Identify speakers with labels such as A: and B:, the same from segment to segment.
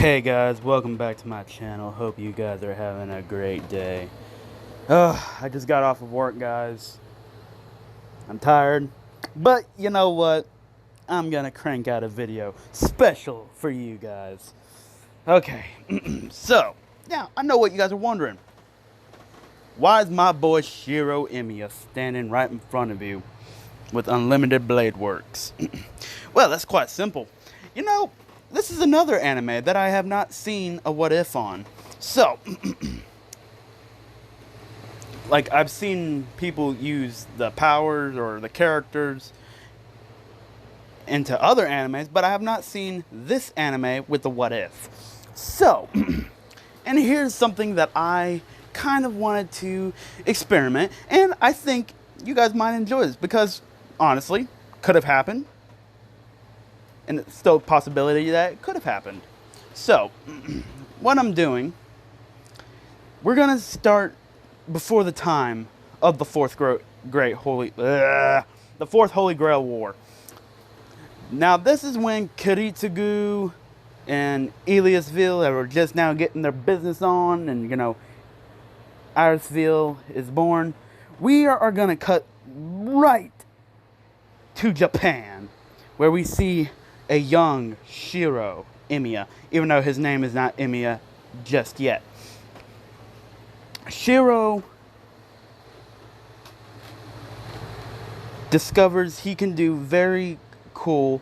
A: Hey guys, welcome back to my channel. Hope you guys are having a great day. I just got off of work, guys. I'm tired, but you know what? I'm gonna crank out a video special for you guys. Okay, so now I know what you guys are wondering. Why is my boy Shiro Emiya standing right in front of you with unlimited blade works? Well, that's quite simple. You know, this is another anime that I have not seen a what if on. So, like, I've seen people use the powers or the characters into other animes, but I have not seen this anime with the what if. So, and here's something that I kind of wanted to experiment, and I think you guys might enjoy this because, honestly, could have happened. And it's still a possibility that it could have happened. So, what I'm doing, we're gonna start before the time of the the fourth Holy Grail War. Now, this is when Kiritsigu and Eliasville are just now getting their business on, and Irisville is born. We are gonna cut right to Japan, where we see a young Shiro emiya, even though his name is not Emiya just yet. Shiro discovers he can do very cool,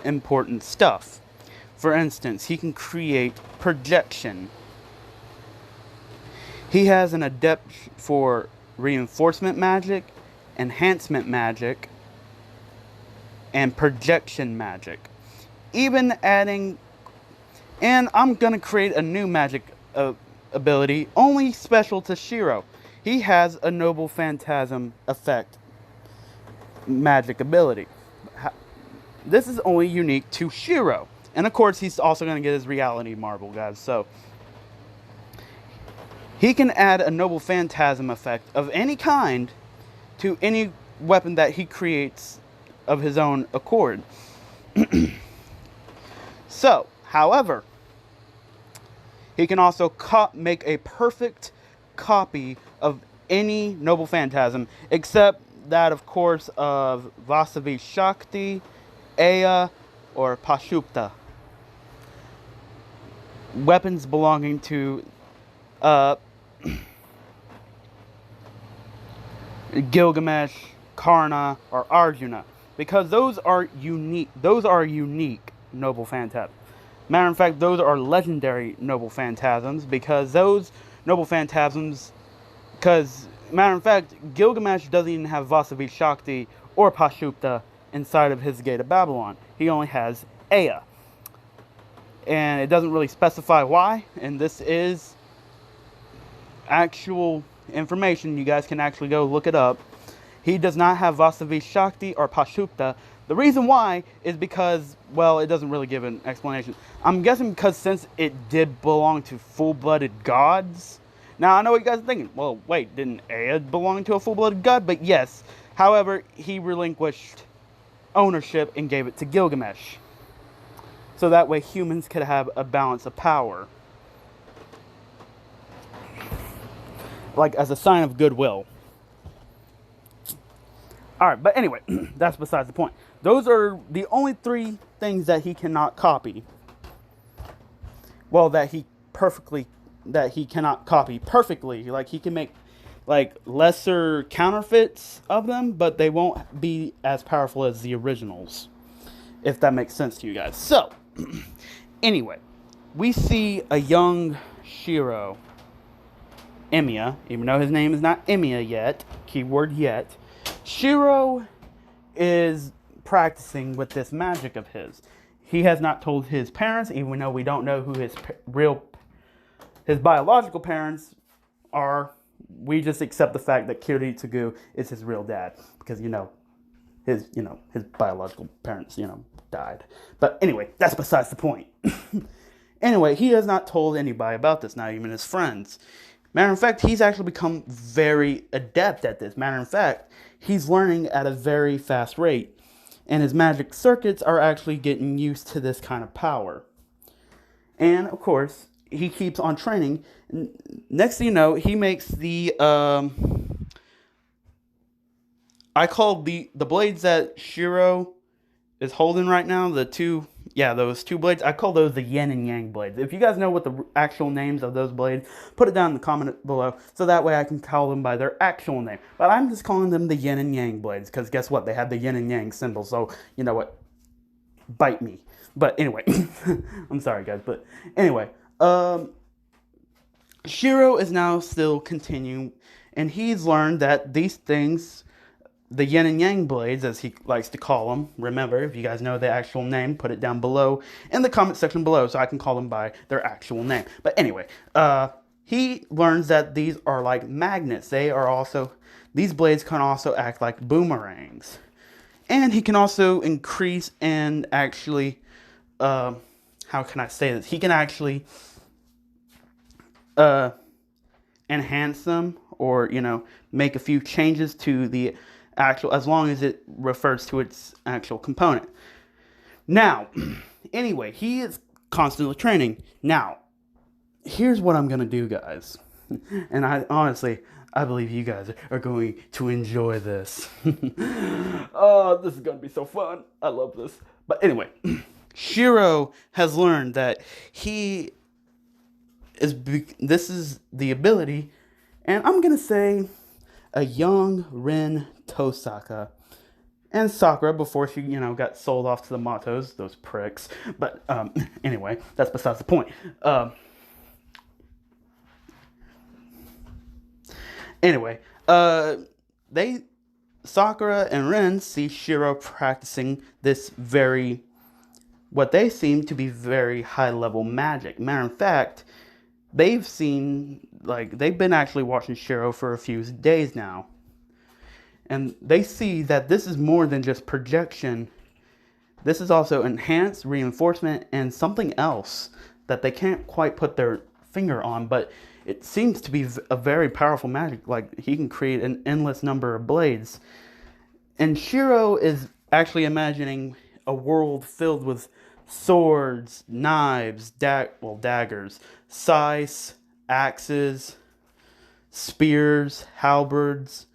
A: important stuff. For instance, he can create projection. He has an adept for reinforcement magic, enhancement magic, and projection magic. Even adding, and I'm gonna create a new magic ability only special to Shiro. He has a noble phantasm effect magic ability. This is only unique to Shiro, and of course he's also gonna get his reality marble, guys. So he can add a noble phantasm effect of any kind to any weapon that he creates of his own accord. So, however, he can also make a perfect copy of any noble phantasm, except that, of course, of Vasavi Shakti, Aya, or Pashupta. Weapons belonging to Gilgamesh, Karna, or Arjuna, because those are unique. Those are unique noble phantasms. Matter of fact, those are legendary noble phantasms, because those noble phantasms, matter of fact, Gilgamesh doesn't even have Vasavi Shakti or Pashupta inside of his Gate of Babylon. He only has Aya. And it doesn't really specify why, and this is actual information. You guys can actually go look it up. He does not have Vasavi Shakti or Pashupta. The reason why is because, well, it doesn't really give an explanation. I'm guessing because since it did belong to full-blooded gods. Now, I know what you guys are thinking. Well, wait, didn't Aya belong to a full-blooded god? But yes. However, he relinquished ownership and gave it to Gilgamesh. So that way humans could have a balance of power. Like as a sign of goodwill. Alright, but anyway, that's besides the point. Those are the only three things that he cannot copy. Well, that he cannot copy perfectly. Like, he can make, like, lesser counterfeits of them, but they won't be as powerful as the originals. If that makes sense to you guys. So, anyway, we see a young Shiro emiya, even though his name is not Emiya yet, keyword yet. Shiro is practicing with this magic of his. He has not told his parents, even though we don't know who his biological parents are. We just accept the fact that Kiritsigu is his real dad, because his biological parents died. But anyway, that's besides the point. Anyway, he has not told anybody about this, not even his friends. Matter of fact, he's actually become very adept at this. Matter of fact, he's learning at a very fast rate. And his magic circuits are actually getting used to this kind of power. And of course, he keeps on training. Next thing you know, he makes the I call the blades that Shiro is holding right now, those two blades, I call those the yin and yang blades. If you guys know what the actual names of those blades, put it down in the comment below, so that way I can call them by their actual name. But I'm just calling them the yin and yang blades, because guess what? They have the yin and yang symbol, so you know what? Bite me. But anyway, I'm sorry guys, but anyway, Shiro is now still continuing, and he's learned that these things, the yin and yang blades, as he likes to call them. Remember, if you guys know the actual name, put it down below in the comment section below so I can call them by their actual name. But anyway, he learns that these are like magnets. These blades can also act like boomerangs. And he can also increase and actually, how can I say this? He can actually enhance them, or, make a few changes to the actual, as long as it refers to its actual component. Now, anyway, he is constantly training. Now, here's what I'm going to do, guys. And I believe you guys are going to enjoy this. Oh, this is going to be so fun. I love this. But anyway, Shiro has learned that this is the ability, and I'm going to say a young Rin Tosaka and Sakura before she, got sold off to the Matos, those pricks. But anyway, that's besides the point. Anyway, Sakura and Rin see Shiro practicing this what they seem to be very high level magic. Matter of fact, they've been actually watching Shiro for a few days now. And they see that this is more than just projection. This is also enhanced reinforcement and something else that they can't quite put their finger on, but it seems to be a very powerful magic. Like, he can create an endless number of blades. And Shiro is actually imagining a world filled with swords, knives, daggers, scythes, axes, spears, halberds,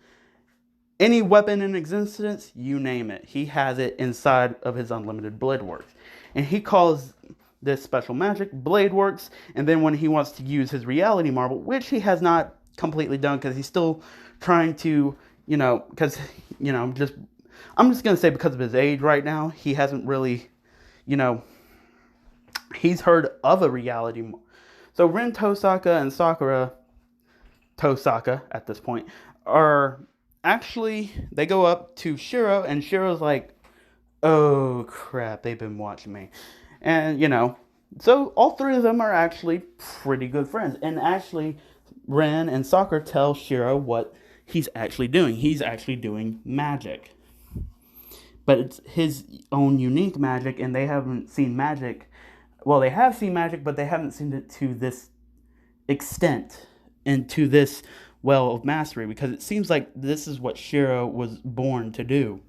A: any weapon in existence, you name it. He has it inside of his unlimited blade works. And he calls this special magic blade works. And then when he wants to use his reality marble, which he has not completely done because he's still trying to, I'm just going to say because of his age right now, he hasn't really, he's heard of a reality. So Rin Tosaka and Sakura Tosaka at this point are actually, they go up to Shiro, and Shiro's like, oh crap, they've been watching me. And, so all three of them are actually pretty good friends. And actually, Rin and Sakura tell Shiro what he's actually doing. He's actually doing magic. But it's his own unique magic, and they haven't seen magic. Well, they have seen magic, but they haven't seen it to this extent and to this well of mastery, because it seems like this is what Shiro was born to do.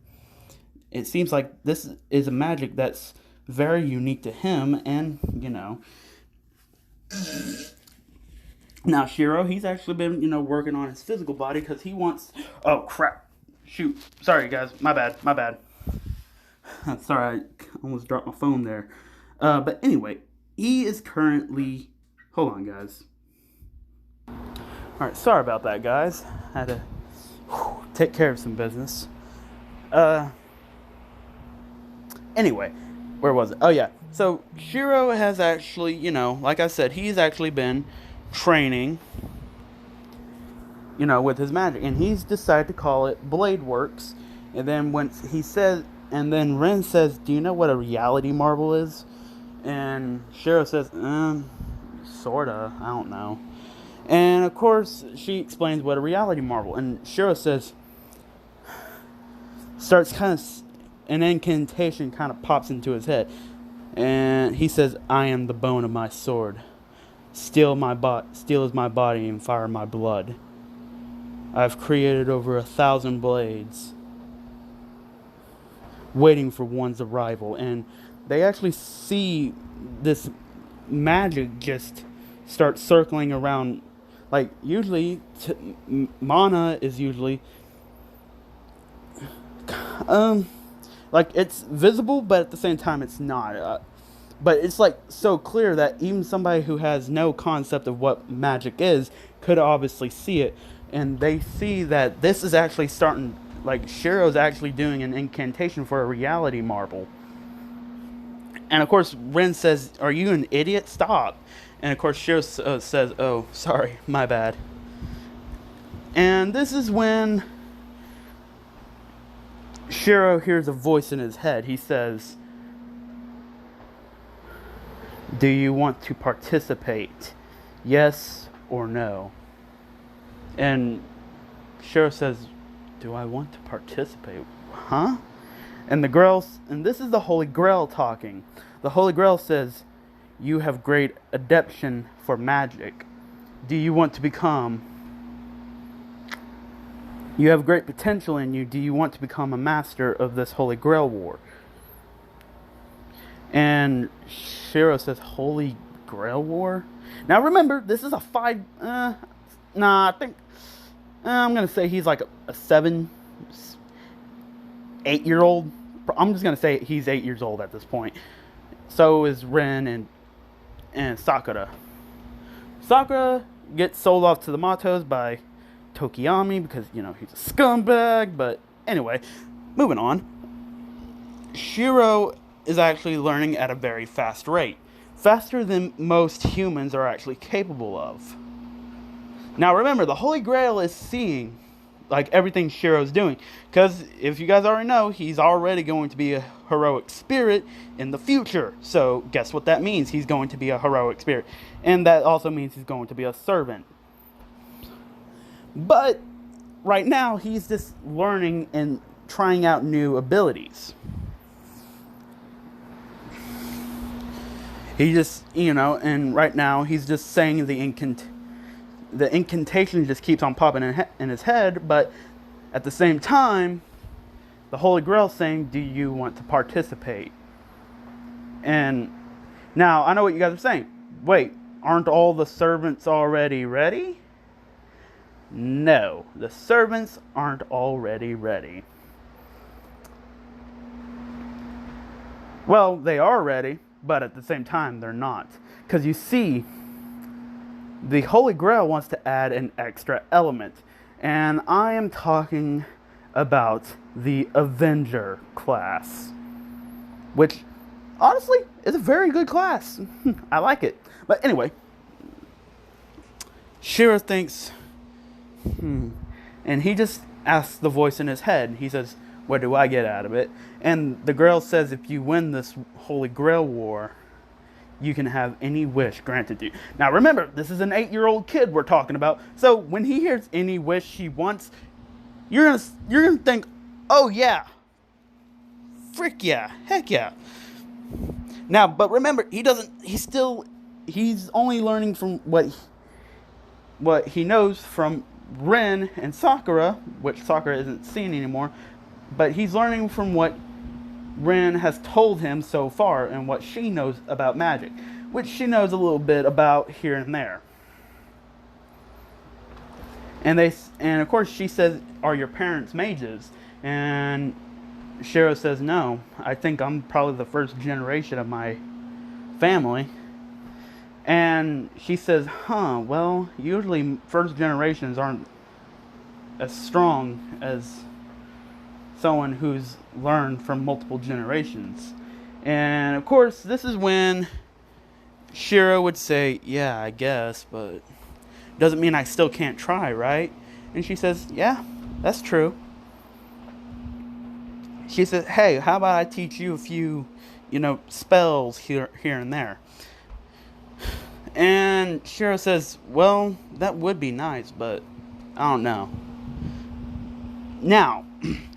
A: It seems like this is a magic that's very unique to him, and, Now, Shiro, he's actually been, working on his physical body, because he wants... Oh, crap. Shoot. Sorry, guys. My bad. Sorry, I almost dropped my phone there. But anyway, he is currently... Hold on, guys. Alright, sorry about that, guys. I had to take care of some business. Anyway, where was it? Oh, yeah. So, Shiro has actually, like I said, he's actually been training, with his magic. And he's decided to call it Blade Works. And then then Rin says, do you know what a reality marble is? And Shiro says, sorta, I don't know. And of course, she explains what a reality marble. And Shiro an incantation kind of pops into his head. And he says, I am the bone of my sword. Steel is my body and fire my blood. I've created over 1,000 blades, waiting for one's arrival. And they actually see this magic just starts circling around. Like, usually, mana is usually, like, it's visible, but at the same time, it's not. But it's, like, so clear that even somebody who has no concept of what magic is could obviously see it. And they see that this is actually starting, like, Shiro's actually doing an incantation for a reality marble. And, of course, Ren says, "Are you an idiot? Stop." And, of course, Shiro says, "Oh, sorry, my bad." And this is when Shiro hears a voice in his head. He says, "Do you want to participate? Yes or no?" And Shiro says, "Do I want to participate? Huh?" And the Grail, and this is the Holy Grail talking. The Holy Grail says, "You have great adeption for magic. Do you want to become... You have great potential in you. Do you want to become a master of this Holy Grail War?" And Shiro says, "Holy Grail War?" Now remember, this is a I think... I'm going to say he's like a 8-year-old. I'm just going to say he's 8 years old at this point. So is Ren and Sakura. Sakura gets sold off to the Matos by Tokiyami because, he's a scumbag. But anyway, moving on. Shiro is actually learning at a very fast rate. Faster than most humans are actually capable of. Now remember, the Holy Grail is seeing, like, everything Shiro's doing. Because, if you guys already know, he's already going to be a heroic spirit in the future. So, guess what that means? He's going to be a heroic spirit. And that also means he's going to be a servant. But, right now, he's just learning and trying out new abilities. He just, and right now, he's just saying the incantation just keeps on popping in his head, but at the same time, the Holy Grail saying, "Do you want to participate?" And now, I know what you guys are saying. Wait, aren't all the servants already ready? No, the servants aren't already ready. Well, they are ready, but at the same time, they're not. Because you see, the Holy Grail wants to add an extra element. And I am talking about the Avenger class. Which, honestly, is a very good class. I like it. But anyway, Shiro thinks, and he just asks the voice in his head. He says, "What do I get out of it?" And the Grail says, "If you win this Holy Grail War, you can have any wish granted to you." Now remember, this is an 8-year-old kid we're talking about. So when he hears any wish he wants, you're gonna think, "Oh yeah, frick yeah, heck yeah." Now, but remember, he's only learning from what he knows from Ren and Sakura, which Sakura isn't seeing anymore. But he's learning from what Ren has told him so far and what she knows about magic, which she knows a little bit about here and there. And of course she says, "Are your parents mages?" And Shiro says, "No, I think I'm probably the first generation of my family." And she says, "Well, usually first generations aren't as strong as someone who's learned from multiple generations." And of course, this is when Shiro would say, "Yeah, I guess, but doesn't mean I still can't try, right?" And she says, "Yeah, that's true." She says, "Hey, how about I teach you a few, spells here and there?" And Shiro says, "Well, that would be nice, but I don't know." Now,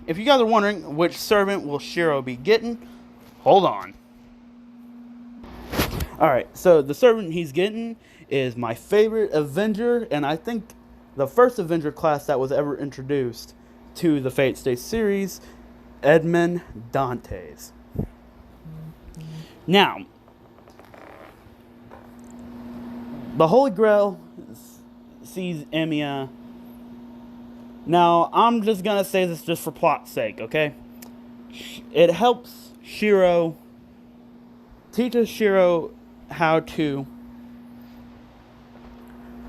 A: if you guys are wondering which servant will Shiro be getting, hold on. Alright, so the servant he's getting is my favorite Avenger, and I think the first Avenger class that was ever introduced to the Fate Stay series, Edmond Dantes. Now, The Holy Grail sees Emiya. Now, I'm just gonna say this just for plot's sake, okay? It helps Shiro, teaches Shiro how to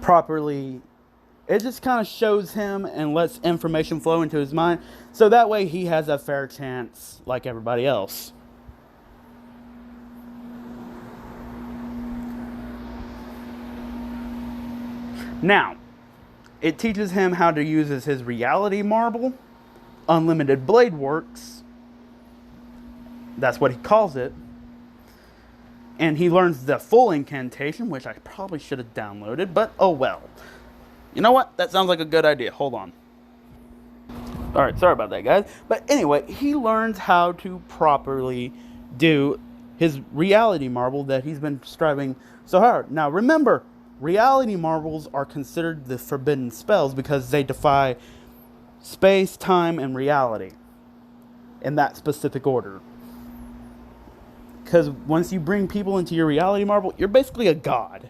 A: properly. It just kind of shows him and lets information flow into his mind, so that way he has a fair chance like everybody else. Now, it teaches him how to use his reality marble, unlimited blade works. That's what he calls it. And he learns the full incantation, which I probably should have downloaded, but oh well. You know what? That sounds like a good idea. Hold on. Alright, sorry about that, guys. But anyway, he learns how to properly do his reality marble that he's been striving so hard. Now, remember, reality marbles are considered the forbidden spells because they defy space, time, and reality in that specific order. Because once you bring people into your reality marble, you're basically a god.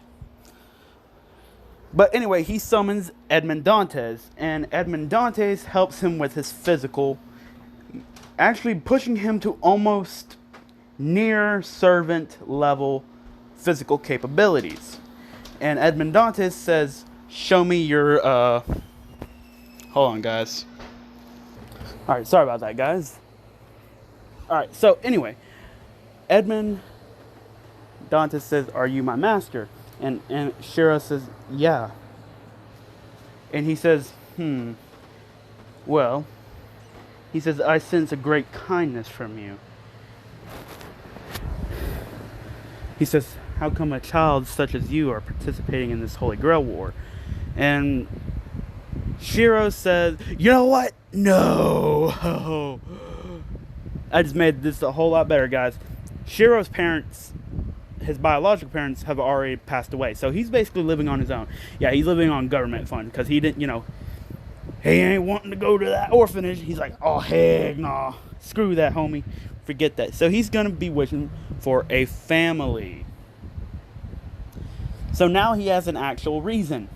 A: But anyway, he summons Edmond Dantes, and Edmond Dantes helps him with his physical, actually pushing him to almost near servant level physical capabilities. And Edmond Dantes says, show me your, hold on, guys. Alright, sorry about that, guys. Alright, so anyway, Edmond Dantes says, are you my master? And Shiro says, yeah. And he says, well, he says, I sense a great kindness from you. He says, how come a child such as you are participating in this Holy Grail War? And Shiro says, you know what? No. I just made this a whole lot better, guys. Shiro's parents, his biological parents, have already passed away. So he's basically living on his own. Yeah, he's living on government fund because he didn't, he ain't wanting to go to that orphanage. He's like, oh, heck nah. Screw that, homie. Forget that. So he's going to be wishing for a family. So now he has an actual reason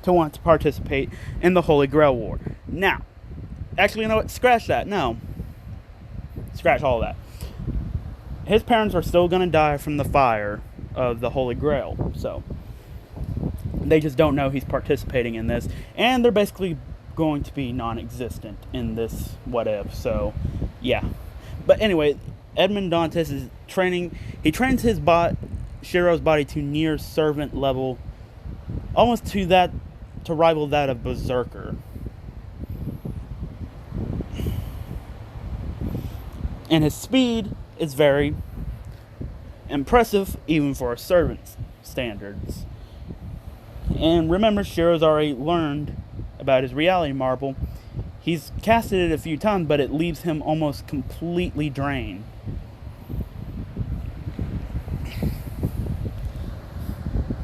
A: to want to participate in the Holy Grail War. Now, actually, you know what? Scratch that. No. Scratch all of that. His parents are still going to die from the fire of the Holy Grail. So, they just don't know he's participating in this. And they're basically going to be non-existent in this what if. So, yeah. But anyway, Edmond Dantes is training. He trains his Shiro's body to near servant level. Almost to rival that of Berserker. And his speed is very impressive, even for a servant's standards. And remember, Shiro's already learned about his reality marble. He's casted it a few times, but it leaves him almost completely drained.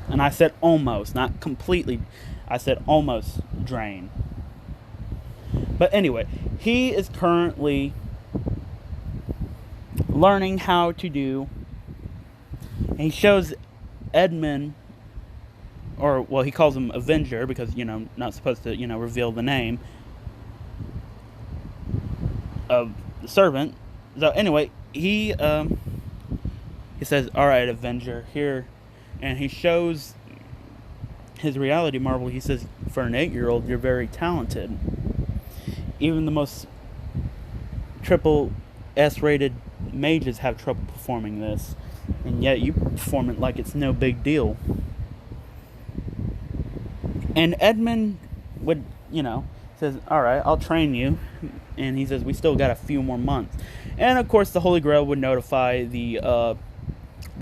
A: And I said almost, not completely. I said almost drained. But anyway, he is currently learning how to do, and he shows Edmund, or well, he calls him Avenger because not supposed to reveal the name of the servant. So anyway, he says, all right, Avenger, here, and he shows his reality marble. He says, for an 8-year-old, you're very talented. Even the most triple S-rated mages have trouble performing this, and yet you perform it like it's no big deal. And Edmund would, says, all right, I'll train you. And he says, we still got a few more months. And of course, the Holy Grail would notify the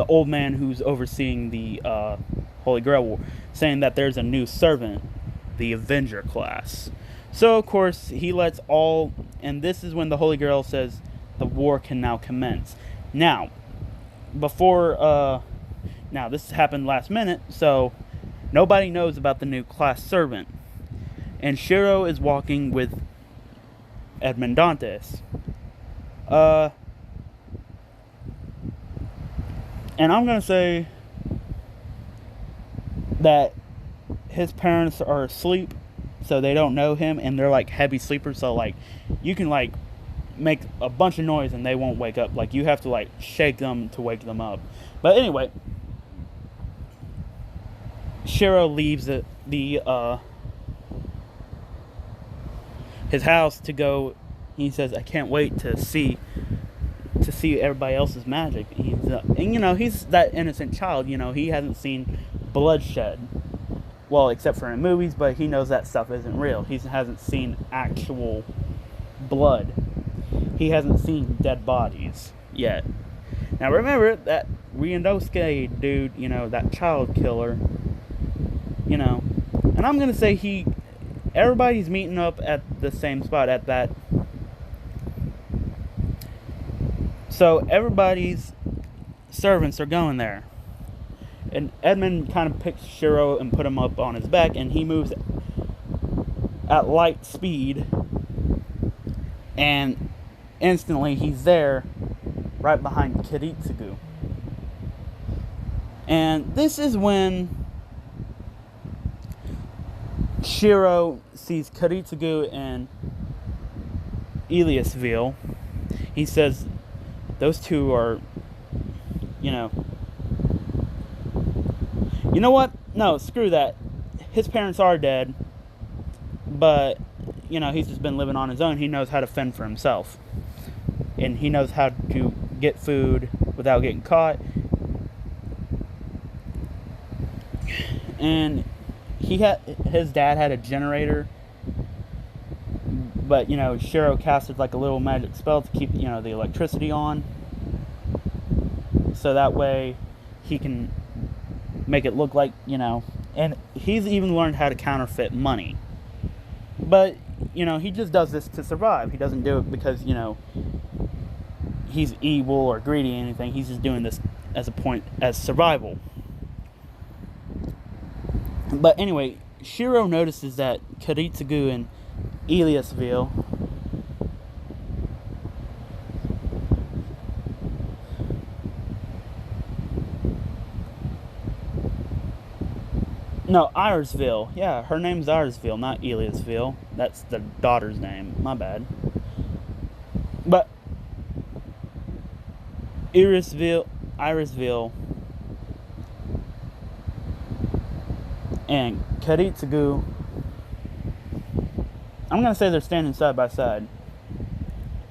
A: old man who's overseeing the Holy Grail War, saying that there's a new servant, the Avenger class. So of course, he lets all, and this is when the Holy Grail says the war can now commence. Now, now this happened last minute, so nobody knows about the new class servant. And Shiro is walking with Edmond Dantes. And I'm going to say that his parents are asleep, so they don't know him, and they're like heavy sleepers. So like, you can like make a bunch of noise and they won't wake up. Like, you have to like shake them to wake them up. But anyway, Shiro leaves his house to go. He says, "I can't wait to see everybody else's magic." And he's that innocent child. He hasn't seen bloodshed, well, except for in movies, but he knows that stuff isn't real. He hasn't seen actual blood. He hasn't seen dead bodies yet. Now remember that Ryunosuke dude, that child killer, and I'm gonna say everybody's meeting up at the same spot at that. So everybody's servants are going there. And Edmund kind of picks Shiro and put him up on his back, and he moves at light speed, and instantly he's there right behind Kiritsigu. And this is when Shiro sees Kiritsigu and Eliasville. He says those two are, you know what? No, screw that. His parents are dead, but, he's just been living on his own. He knows how to fend for himself. And he knows how to get food without getting caught. And his dad had a generator, but, Shiro casted like a little magic spell to keep, the electricity on. So that way he can make it look like, and he's even learned how to counterfeit money. But, he just does this to survive. He doesn't do it because, he's evil or greedy or anything. He's just doing this as survival. But anyway, Shiro notices that Kiritsigu and Eliasville No, Irisville. Yeah, her name's Irisville, not Eliasville. That's the daughter's name. My bad. But Irisville, and Kiritsigu, I'm going to say they're standing side by side.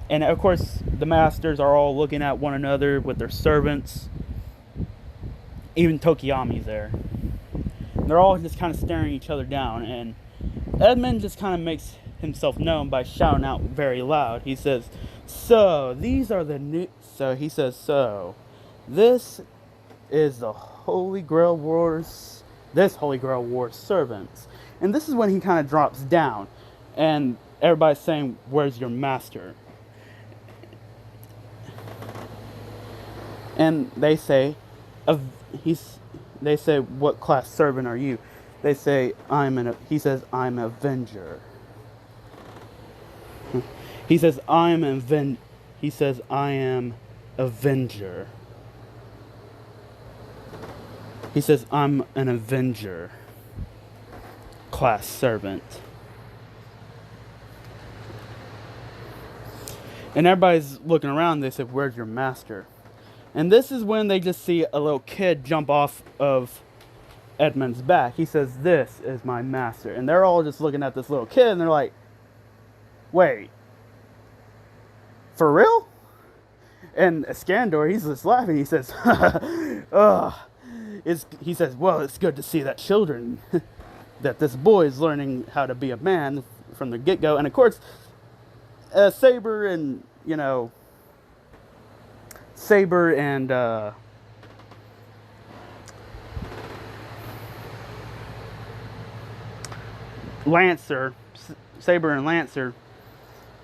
A: And of course, the masters are all looking at one another with their servants. Even Tokiyami's there. They're all just kind of staring each other down. And Edmund just kind of makes himself known by shouting out very loud. He says, So, this is the Holy Grail War's servants. And this is when he kind of drops down. And everybody's saying, Where's your master? And they say, What class servant are you? They say, he says, I'm an avenger. He says, I am avenger. He says, I'm an avenger class servant. And everybody's looking around. They said, Where's your master? And this is when they just see a little kid jump off of Edmund's back. He says, This is my master. And they're all just looking at this little kid, and they're like, Wait, for real? And Iskandar, he's just laughing. He says, he says, well, it's good to see that that this boy is learning how to be a man from the get-go. And of course, Saber and Lancer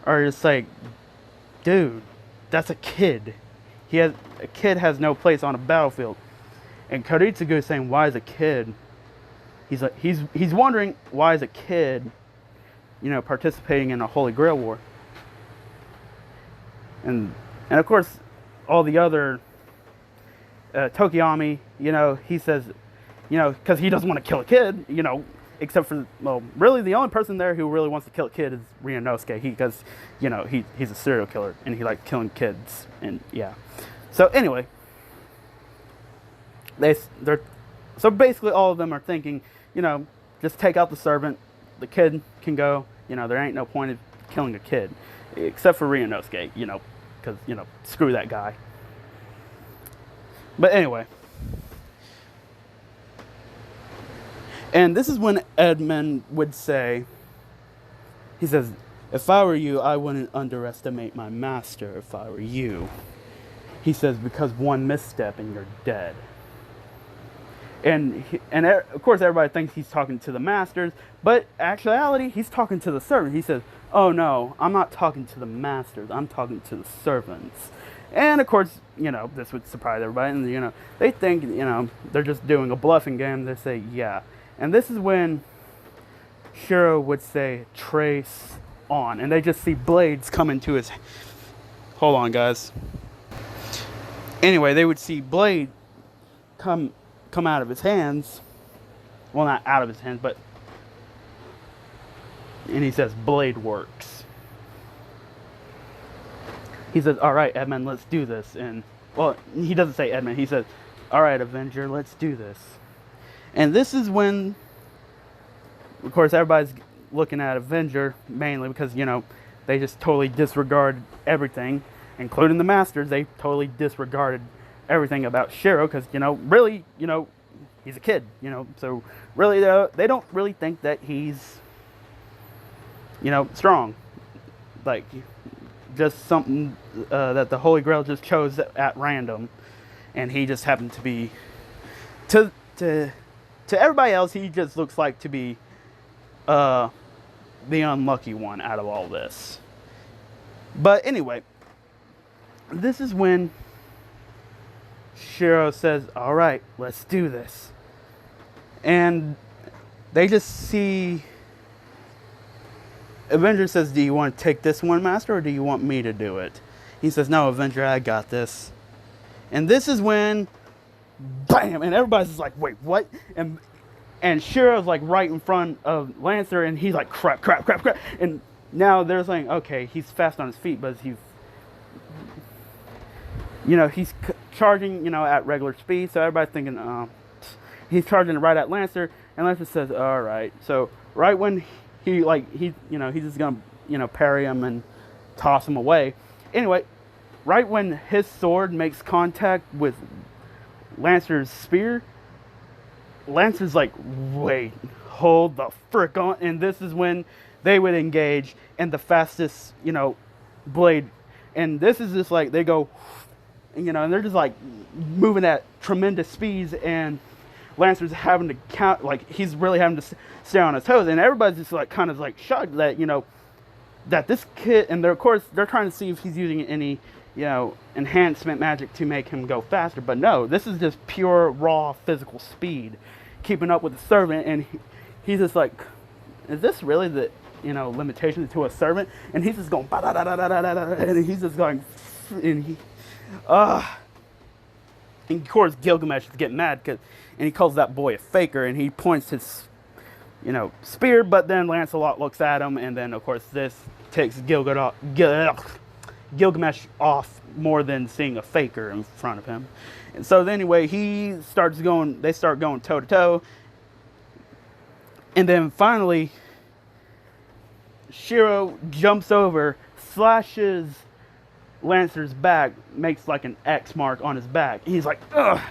A: are just like, dude, that's a kid. A kid has no place on a battlefield. And Kiritsigu is saying, why is a kid? He's like, he's wondering why is a kid, participating in a Holy Grail War. And of course, all the other Tokiyami, he says, you know, because he doesn't want to kill a kid, you know, except for, well, really the only person there who really wants to kill a kid is Ryunosuke, because, you know, he's a serial killer, and he likes killing kids, and yeah. So anyway, so basically all of them are thinking, you know, just take out the servant, the kid can go, you know, there ain't no point of killing a kid, except for Ryunosuke, you know, because, you know, screw that guy. But anyway, and this is when Edmund would say, he says, if I were you, I wouldn't underestimate my master if I were you. He says, because one misstep and you're dead. And of course everybody thinks he's talking to the masters, but actuality, he's talking to the servants. He says, oh no, I'm not talking to the masters, I'm talking to the servants. And of course, you know, this would surprise everybody, and you know, they think, you know, they're just doing a bluffing game. They say, yeah. And this is when Shiro would say, trace on, and they just see blades come into his, hold on guys. Anyway, they would see blade come out of his hands. Well, not out of his hands, but, and he says, blade works. He says, all right, Edmund, let's do this. And, well, he doesn't say Edmund. He says, all right, Avenger, let's do this. And this is when, of course, everybody's looking at Avenger, mainly because, you know, they just totally disregard everything, including the masters. They totally disregarded everything about Shiro, because, you know, really, you know, he's a kid, you know, so really, they don't really think that he's, you know, strong. Like, just something that the Holy Grail just chose at random, and he just happened to be, to everybody else, he just looks like to be the unlucky one out of all this. But anyway, this is when Shiro says, all right, let's do this. And they just see, Avenger says, do you want to take this one, Master, or do you want me to do it? He says, no, Avenger, I got this. And this is when, bam, and everybody's just like, wait, what? And Shiro's like right in front of Lancer, and he's like, crap. And now they're saying, okay, he's fast on his feet, but he's, you know, he's charging, you know, at regular speed. So everybody's thinking, he's charging right at Lancer, and Lancer says, all right. So right when he you know, he's just gonna, you know, parry him and toss him away. Anyway, right when his sword makes contact with Lancer's spear, Lancer's like, wait, hold the frick on. And this is when they would engage in the fastest, you know, blade. And this is just like, they go, you know, and they're just like moving at tremendous speeds, and Lancer's having to count, like he's really having to stay on his toes, and everybody's just like kind of like shocked that, you know, that this kid, and they're, of course they're trying to see if he's using any, you know, enhancement magic to make him go faster, but no, this is just pure raw physical speed, keeping up with the servant. And he's just like, is this really the, you know, limitation to a servant? And he's just going, and he's just going, and he, and of course Gilgamesh is getting mad, and he calls that boy a faker, and he points his, you know, spear, but then Lancelot looks at him, and then of course this takes Gilgamesh off more than seeing a faker in front of him. And so anyway, they start going toe to toe, and then finally Shiro jumps over, slashes Lancer's back, makes like an X mark on his back. He's like, ugh.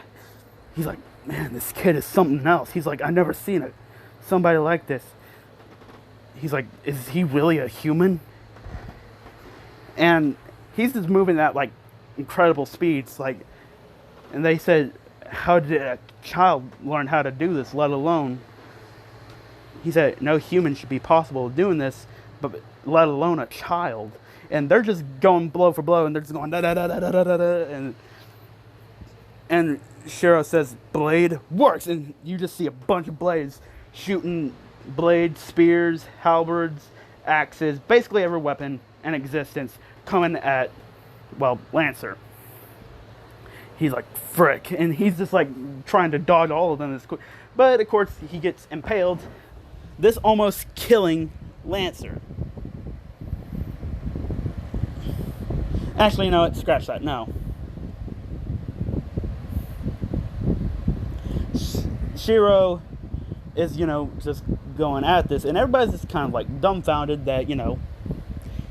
A: He's like, man, this kid is something else. He's like, I've never seen somebody like this. He's like, is he really a human? And he's just moving at like incredible speeds. Like, and they said, how did a child learn how to do this, let alone? He said, no human should be possible of doing this, but let alone a child. And they're just going blow for blow, and they're just going da da da da da da da, and Shiro says, blade works, and you just see a bunch of blades shooting, blades, spears, halberds, axes, basically every weapon in existence coming at, well, Lancer. he's like, frick. And he's just like trying to dodge all of them. But of course, he gets impaled. This almost killing Lancer. Actually, you know what? Scratch that. No. Shiro is, just going at this. And everybody's just kind of like dumbfounded that,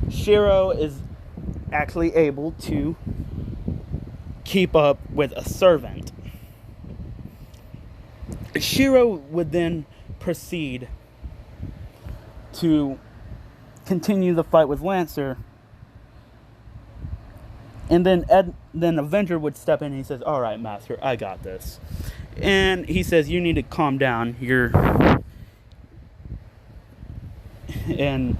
A: Shiro is actually able to keep up with a servant. Shiro would then proceed to continue the fight with Lancer, and then Avenger would step in and he says, "All right, Master, I got this." And he says, "You need to calm down. And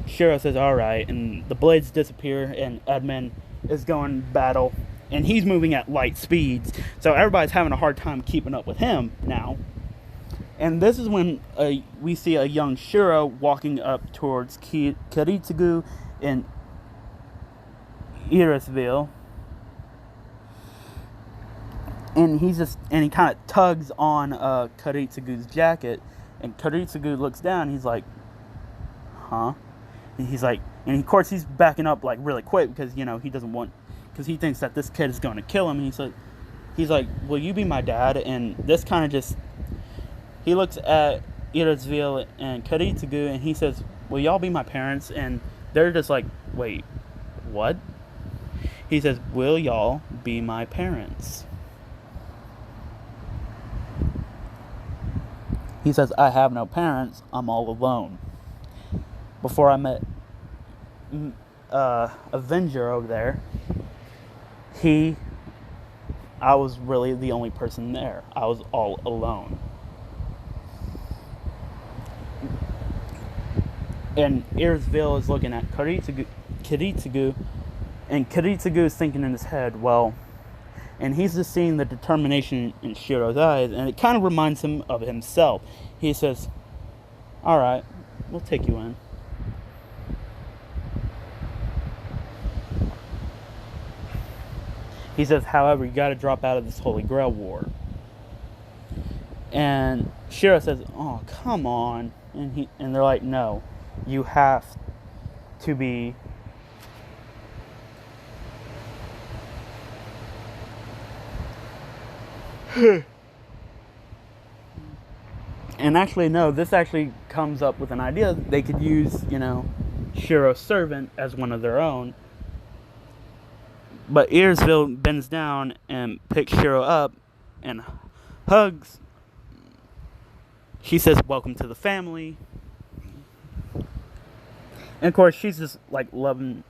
A: Shiro says, "All right." And the blades disappear, and Edmund is going battle, and he's moving at light speeds, so everybody's having a hard time keeping up with him now. And this is when we see a young Shiro walking up towards Kiritsigu in Irisville, and he kind of tugs on Kiritsigu's jacket, and Kiritsigu looks down. He's like, "Huh?" And he's like, and of course he's backing up like really quick because he doesn't want, because he thinks that this kid is going to kill him. And he's like, "Will you be my dad?" And this kind of just, he looks at Irisville and Kiritsigu and he says, "Will y'all be my parents?" And they're just like, "Wait, what?" He says, "Will y'all be my parents?" He says, "I have no parents. I'm all alone. Before I met Avenger over there, I was really the only person there. I was all alone." And Irisville is looking at Kiritsigu, and Kiritsigu is thinking in his head, well, and he's just seeing the determination in Shiro's eyes, and it kind of reminds him of himself. He says, "All right, we'll take you in." He says, "However, you got to drop out of this Holy Grail War." And Shiro says, "Oh, come on." And they're like, "No, you have to be and actually, no, this actually comes up with an idea. They could use, Shiro's servant as one of their own. But Irisville bends down and picks Shiro up and hugs. She says, "Welcome to the family." And of course, she's just like loving.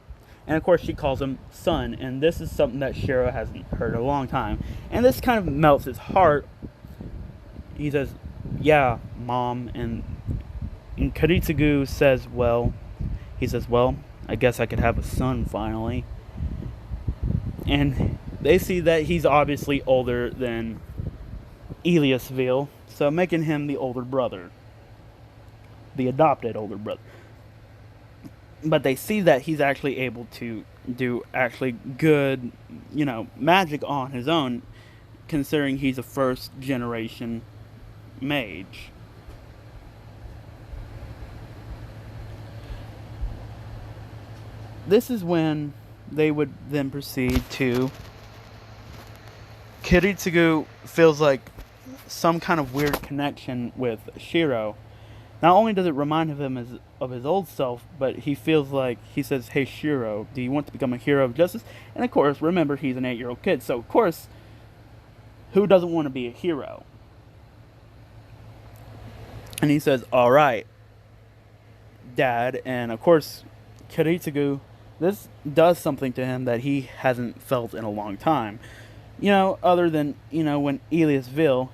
A: And of course, she calls him son. And this is something that Shiro hasn't heard in a long time. And this kind of melts his heart. He says, "Yeah, Mom." And Kiritsigu says, well, I guess I could have a son finally. And they see that he's obviously older than Eliasville, so making him the older brother. The adopted older brother. But they see that he's actually able to do actually good, magic on his own, considering he's a first generation mage. This is when they would then proceed to, Kiritsigu feels like some kind of weird connection with Shiro. Not only does it remind him of his old self, but he feels like, he says, "Hey Shiro, do you want to become a hero of justice?" And of course, remember, he's an 8-year-old kid, so of course, who doesn't want to be a hero? And he says, "All right, Dad." And of course, Kiritsigu, this does something to him that he hasn't felt in a long time. Other than, when Eliasville,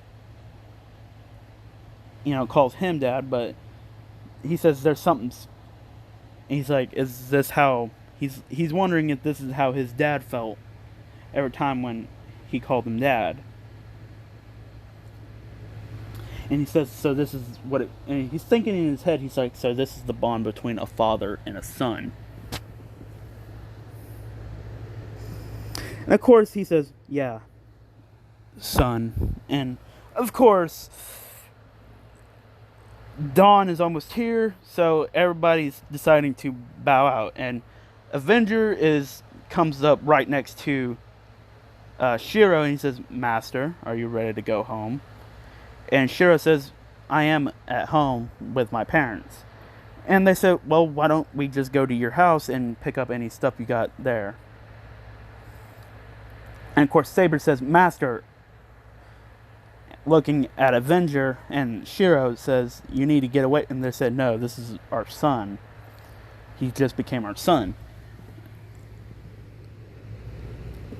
A: calls him Dad, but he says there's something. He's like, is this how he's wondering if this is how his dad felt every time when he called him Dad. And he says, so this is what it, and he's thinking in his head, he's like, so this is the bond between a father and a son. And of course he says, yeah, son. And of course, dawn is almost here, so everybody's deciding to bow out. And Avenger comes up right next to Shiro, and he says, Master, are you ready to go home? And Shiro says, I am at home with my parents. And they said, well, why don't we just go to your house and pick up any stuff you got there? And of course, Saber says, Master, looking at Avenger, and Shiro says, you need to get away. And they said, no, this is our son. He just became our son.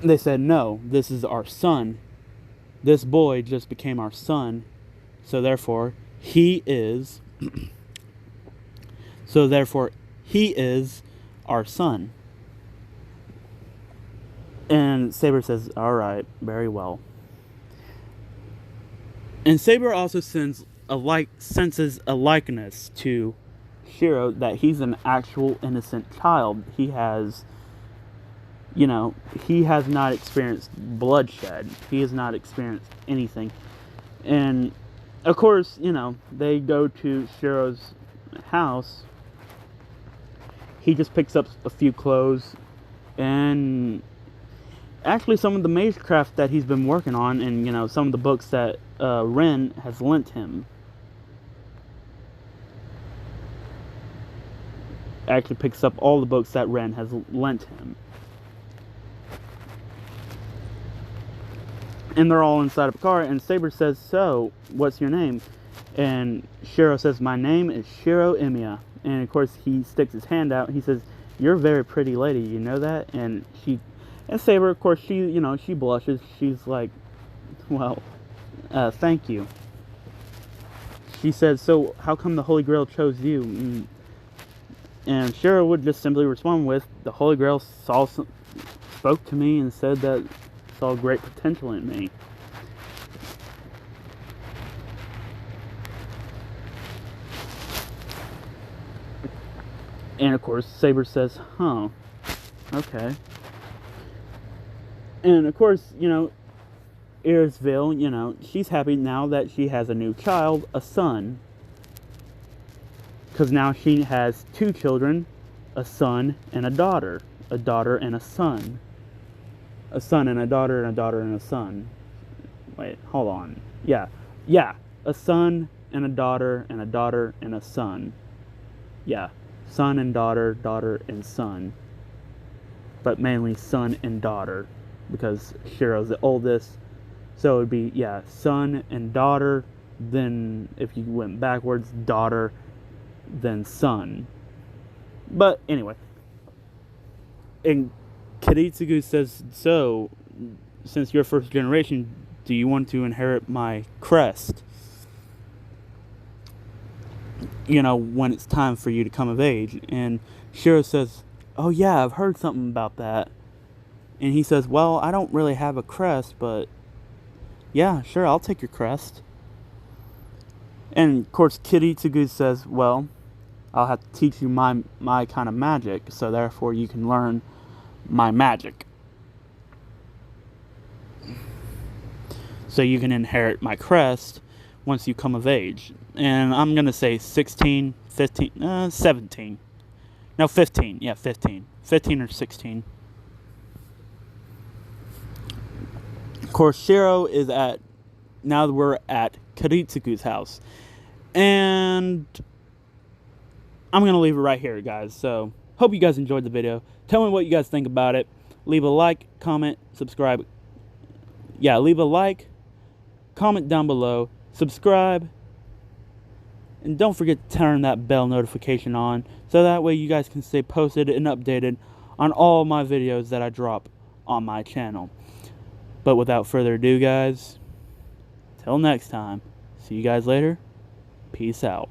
A: They said, no, this is our son. This boy just became our son. So therefore, he is our son. And Saber says, alright, very well. And Saber also senses a likeness to Shiro, that he's an actual innocent child. He has not experienced bloodshed. He has not experienced anything. And of course, they go to Shiro's house. He just picks up a few clothes and actually some of the magecraft that he's been working on, and some of the books that Ren has lent him. Actually picks up all the books that Ren has lent him. And they're all inside of a car, and Saber says, so, what's your name? And Shiro says, my name is Shiro Emiya. And of course, he sticks his hand out. He says, you're a very pretty lady, you know that? And Saber, of course, she blushes. She's like, well, thank you. She says, so how come the Holy Grail chose you? And Shiro would just simply respond with, the Holy Grail spoke to me and said that saw great potential in me. And of course, Saber says, huh, okay. And of course, Irisville, she's happy now that she has a new child, a son. Because now she has 2 children, a son and a daughter. A daughter and a son. A son and a daughter and a daughter and a son. Wait, hold on. Yeah. A son and a daughter and a daughter and a son. Yeah. Son and daughter, daughter and son. But mainly son and daughter, because Shiro's the oldest. So it would be, son and daughter, then if you went backwards, daughter, then son. But anyway. And Kiritsigu says, so, since you're first generation, do you want to inherit my crest? When it's time for you to come of age. And Shiro says, oh yeah, I've heard something about that. And he says, well, I don't really have a crest, but yeah, sure, I'll take your crest. And of course, Kiritsigu says, well, I'll have to teach you my kind of magic, so therefore you can learn my magic. So you can inherit my crest once you come of age. And I'm going to say 16, 15, 17. No, 15. Yeah, 15. 15 or 16. Of course, Shiro is now that we're at Kiritsigu's house. And I'm going to leave it right here, guys. So, hope you guys enjoyed the video. Tell me what you guys think about it. Leave a like, comment, subscribe. Yeah, leave a like, comment down below, subscribe, and don't forget to turn that bell notification on so that way you guys can stay posted and updated on all my videos that I drop on my channel. But without further ado, guys, till next time, see you guys later. Peace out.